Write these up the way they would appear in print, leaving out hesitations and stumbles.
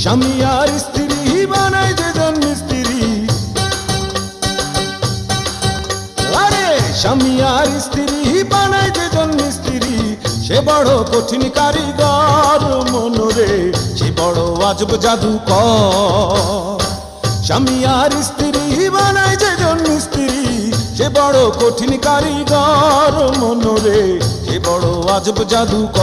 স্বামী আর স্ত্রী বানায় যেজন মিস্ত্রি, আরে স্বামী আর স্ত্রী বানায় যেজন মিস্ত্রি, সে বড় কঠিন কারিগর মনরে, সে বড় আজব জাদুকর। স্বামী আর স্ত্রী বানায় যেজন মিস্ত্রি, সে বড় কঠিন কারিগর মনরে, সে বড় আজব জাদুকর।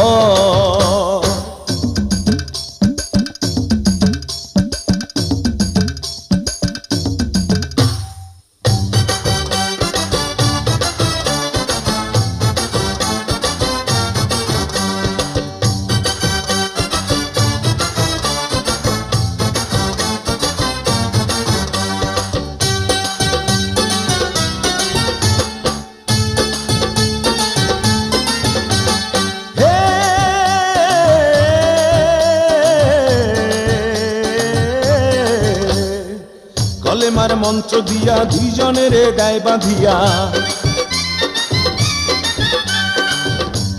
কলেমার মন্ত্র দিয়া দুইজনের গায়ে বাঁধিয়া,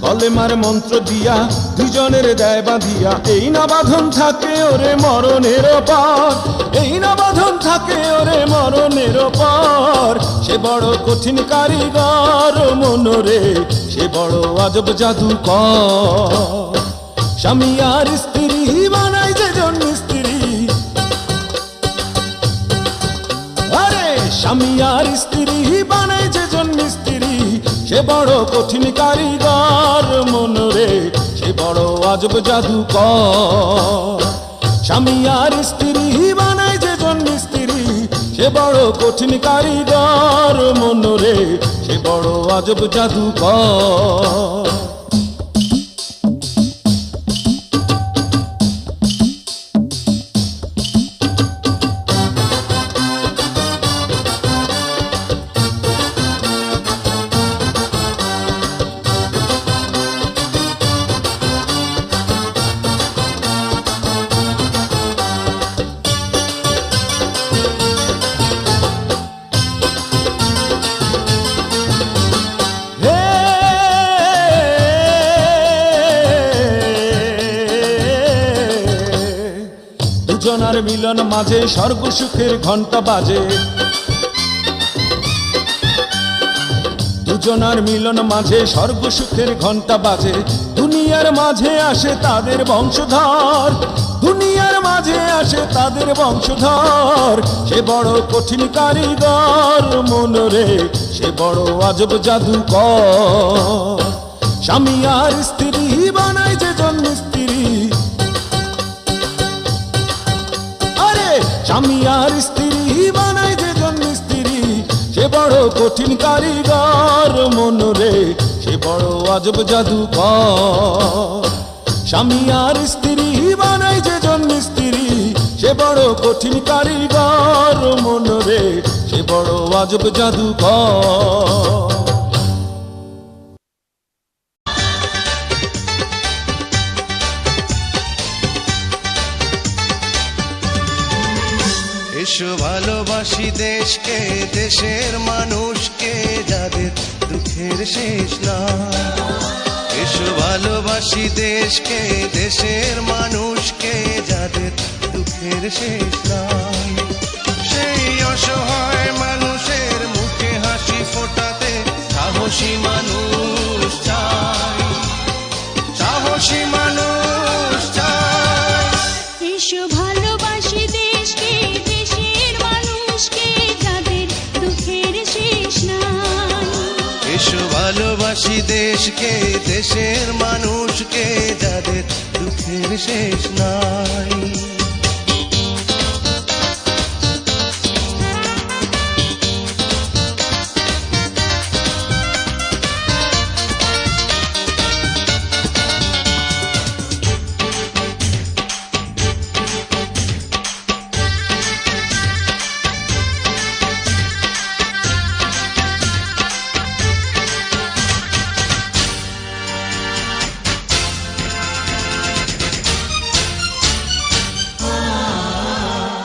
কলেমার মন্ত্র দিয়া দুইজনের গায়ে বাঁধিয়া, এই না বাঁধন থাকে ওরে মরণের পর, এই না বাঁধন থাকে ওরে মরণের পর। সে বড় কঠিন কারিগর মনরে, সে বড় আজব জাদুকর। স্বামী আর স্ত্রী বানায় যেজন মিস্ত্রি, আরে স্বামী আর স্ত্রী বানায় যেজন মিস্ত্রি, সে বড় কঠিন কারিগর মনরে, সে বড় আজব জাদুকর। স্বামী আর স্ত্রী বানায় যেজন মিস্ত্রি, সে বড় কঠিন কারিগর মনরে, সে বড় আজব জাদুকর। দুজনার মিলন মাঝে স্বর্গ সুখের ঘন্টা বাজে, দুজনার মিলন মাঝে স্বর্গ সুখের ঘন্টা বাজে। দুনিয়ার মাঝে আসে তাদের বংশধর, দুনিয়ার মাঝে আসে তাদের বংশধর। সে বড় কঠিন কারিগর মনরে, সে বড় আজব জাদুকর। স্বামী আর স্ত্রী বানায় যেজন মিস্ত্রি, স্বামী আর স্ত্রী বানায় যেজন মিস্ত্রি, সে বড় কঠিন কারিগর মনরে, সে বড় আজব জাদুকর। স্বামী আর স্ত্রী বানায় যেজন মিস্ত্রি, সে বড় কঠিন কারিগর মনরে, সে বড় আজব জাদুকর। এসো ভালোবাসি দেশকে, দেশের মানুষকে, যাদের দুঃখের শেষ নাই। এসো ভালোবাসি দেশকে, দেশের মানুষকে, যাদের দুঃখের শেষ নাই। সেই অসহায় মানুষের মুখে হাসি ফোটাতে সাহসী মানুষ চাই, সাহসী মানুষ চাই। এসো ভালোবাসি দেশকে, দেশের মানুষকে, যাদের দুঃখের শেষ নাই। এসো ভালোবাসি দেশকে, দেশের মানুষকে, যাদের দুঃখের শেষ নাই।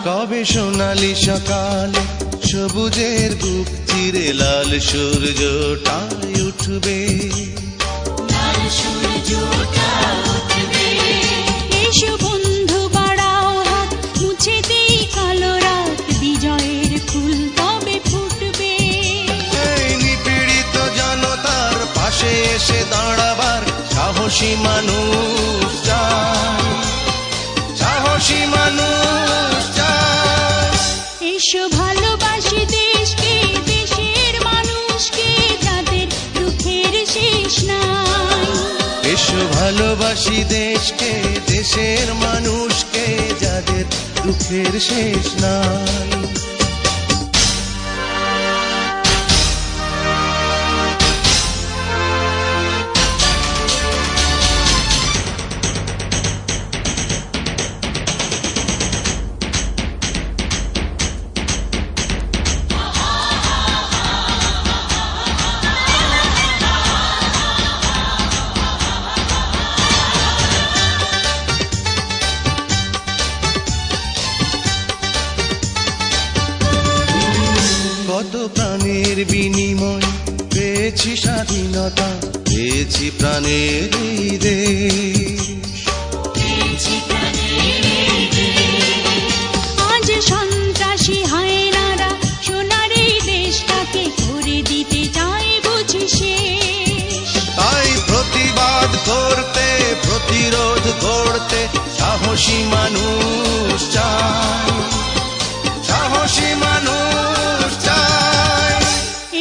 কবে সোনালি সকালে সবুজের বুক চিরে লাল সূর্যটাই উঠবে, লাল সূর্যটা উঠবে। এসো বন্ধু বাড়াও হাত, সাহসী মানুষ চাই, সাহসী মানুষ চাই। এসো ভালোবাসি দেশকে, দেশের মানুষকে, যাদের দুঃখের শেষ নাই। এসো ভালোবাসি দেশকে, দেশের মানুষকে, যাদের দুঃখের শেষ নাই। কত প্রাণের বিনিময় পেয়েছি স্বাধীনতা, পেয়েছি প্রাণের এই দেশ। আজ সন্ত্রাসী হায়নারা সোনার এই দেশটাকে করে দিতে চায় বুঝি শেষ। তাই প্রতিবাদ করতে, প্রতিরোধ করতে সাহসী মানুষ চাই, সাহসী মানুষ চাই।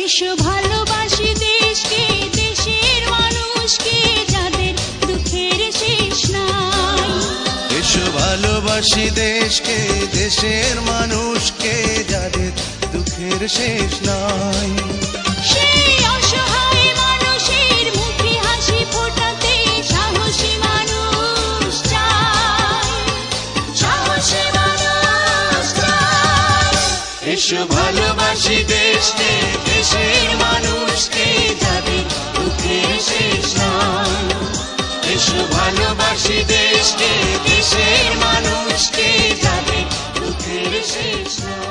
এসো ভালোবাসি দেশকে, দেশের মানুষকে, যাদের দুঃখের শেষ নাই। এসো ভালোবাসি দেশকে, দেশের মানুষকে, যাদের দুঃখের শেষ নাই। সেই অসহায় মানুষের মুখে হাসি ফোটাতে সাহসী মানুষ চাই, সাহসী মানুষ চাই। এসো ভালোবাসি দেশকে, দেশের মানুষকে, যাদের দুঃখের শেষ নাই। এসো ভালোবাসি দেশকে, দেশের মানুষকে, যাদের দুঃখের শেষ নাই।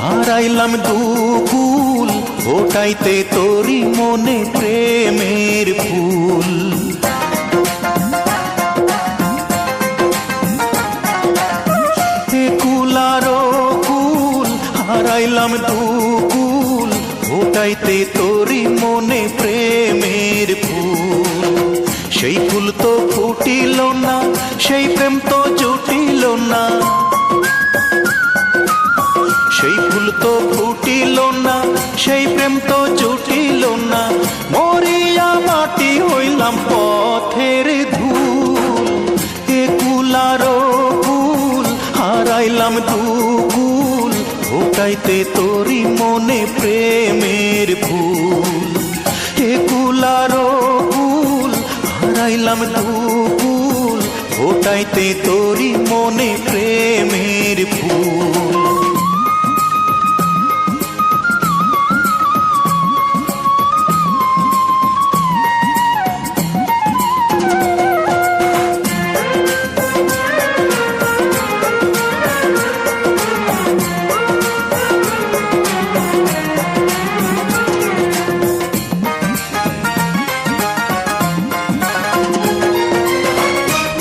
হারাইলাম দুকুল, ওটাইতে তোরি মনে প্রেমের ফুল। কুল আরো কুল, হারাইলাম দুকুল, ওটাইতে তোরি মনে প্রেমের ফুল। সেই ফুল তো ফুটিল না, সেই প্রেম তো জুটিল না, সেই ফুল তো ফুটিল না, সেই প্রেম তো জুটিল না। মরিয়া মাটি হইলাম পথের ধুল। এ কুল আরো কুল, হারাইলাম দুকুল, ওটাইতে তোরি মনে প্রেমের ফুল। এ কুল আরো কুল, হারাইলাম দুকুল, ওটাইতে তোরি মনে প্রেমের ফুল।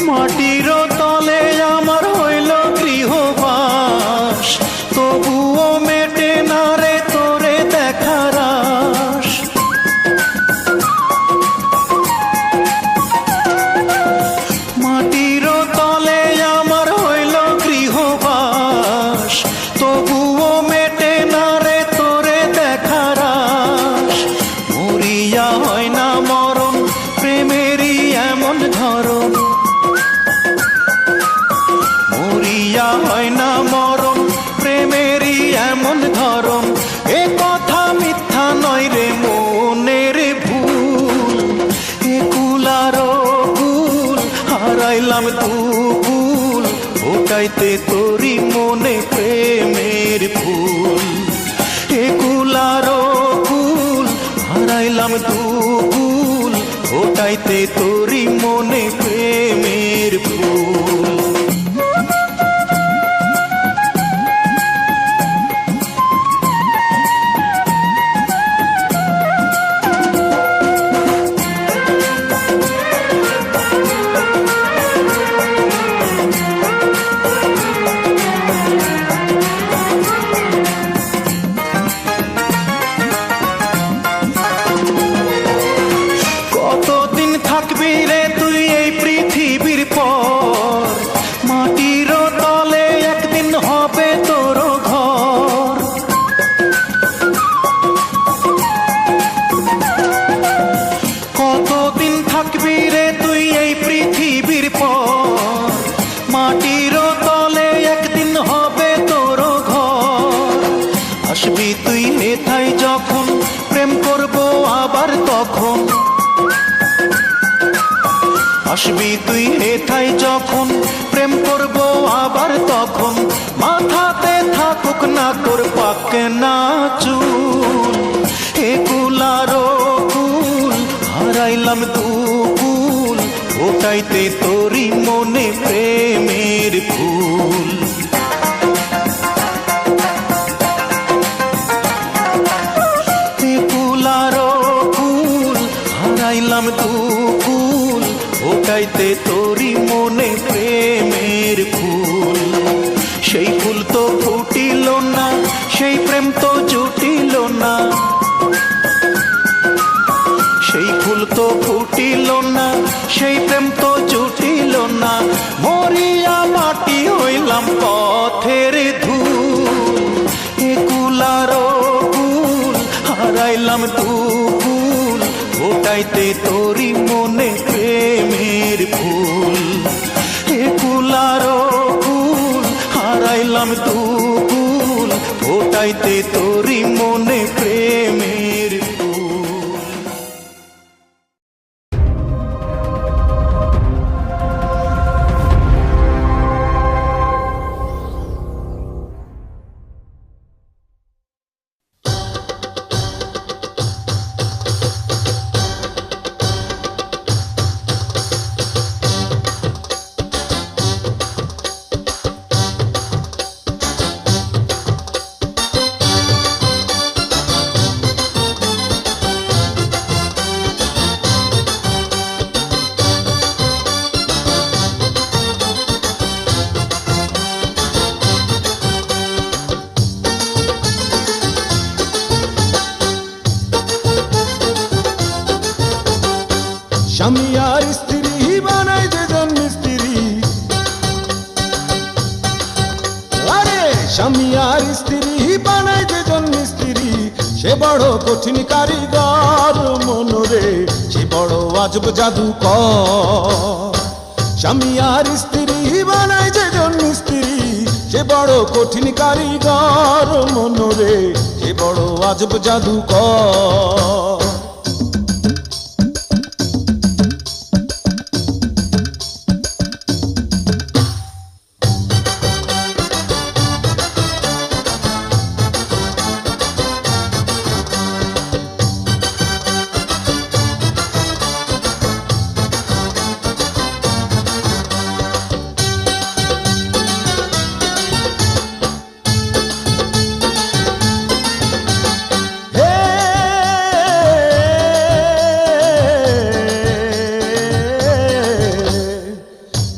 মাটির তলে আমার হইল গৃহবাস, তবুও মেটে না রে তোরে দেখার আশ। মাটির তলে আমার হইল গৃহবাস, তবুও মেটে না রে তোরে দেখার আশ। মরিয়া হয় না মরণ, প্রেমেরই এমন ধরন। মরিয়া হয় না মরণ, প্রেমেরই এমন ধরন। এ কথা মিথ্যা নয় রে মনের ভুল। এ কুল আরো কুল, হারাইলাম দুকুল, ওটাইতে তোরি মনে প্রেমের ফুল। এ কুল আরো কুল, হারাইলাম দুকুল, ওটাইতে তোরি মনে প্রেম। প্রেমের ফুল। কতদিন থাকবি রে তুই এই পৃথিবীর পর, মাটির তলে একদিন হবে তোর ঘর। কতদিন থাকবি রে তুই এই পৃথিবীর পর, মাটির তলে একদিন হবে তোর ঘর। আসবি তুই হেথায় যখন, প্রেম করবো আবার তখন। আসবি তুই হেথায় যখন, প্রেম করবো আবার তখন। মাথাতে থাকুক না তোর পাকে না চুল, এ কুলারো কুল হারাইলাম দুকুল, ওটাইতে তোরই মনে প্রেমের ফুল। এ কুলারো কুল হারাইলাম দুকুল, ওটাইতে তোরই মনে প্রেমের ফুল। সেই ফুল তো ফুটিল না, সেই প্রেম তো জুটিল না। সেই ফুল তো ফুটিল না, সেই প্রেম তো জুটিল না। মরিয়া মাটি হইলাম পথের ধুল, এ কুলারো কুল হারাইলাম দুকুল, ওটাইতে তোরই মনে প্রেমের ফুল। এ কুলারো কুল হারাইলাম দুকুল, ওটাইতে তোরই মনে প্রেমের ফুল। স্বামী আর স্ত্রী বানায় যেজন মিস্ত্রি, আরে স্বামী আর স্ত্রী বানায় যেজন মিস্ত্রি, সে বড় কঠিন কারিগর মনরে, সে বড় আজব জাদুকর। স্বামী আর স্ত্রী বানায় যেজন মিস্ত্রি, সে বড় কঠিন কারিগর মনরে, সে বড় আজব জাদুকর।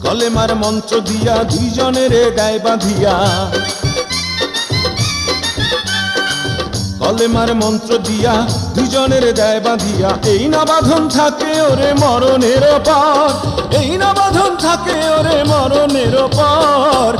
কলেমার মন্ত্র দিয়া দুইজনের গায়ে বাঁধিয়া, কলেমার মন্ত্র দিয়া দুইজনের গায়ে বাঁধিয়া, এই না বাঁধন থাকে ওরে মরণের পর, এই না বাঁধন থাকে ওরে মরণের পর।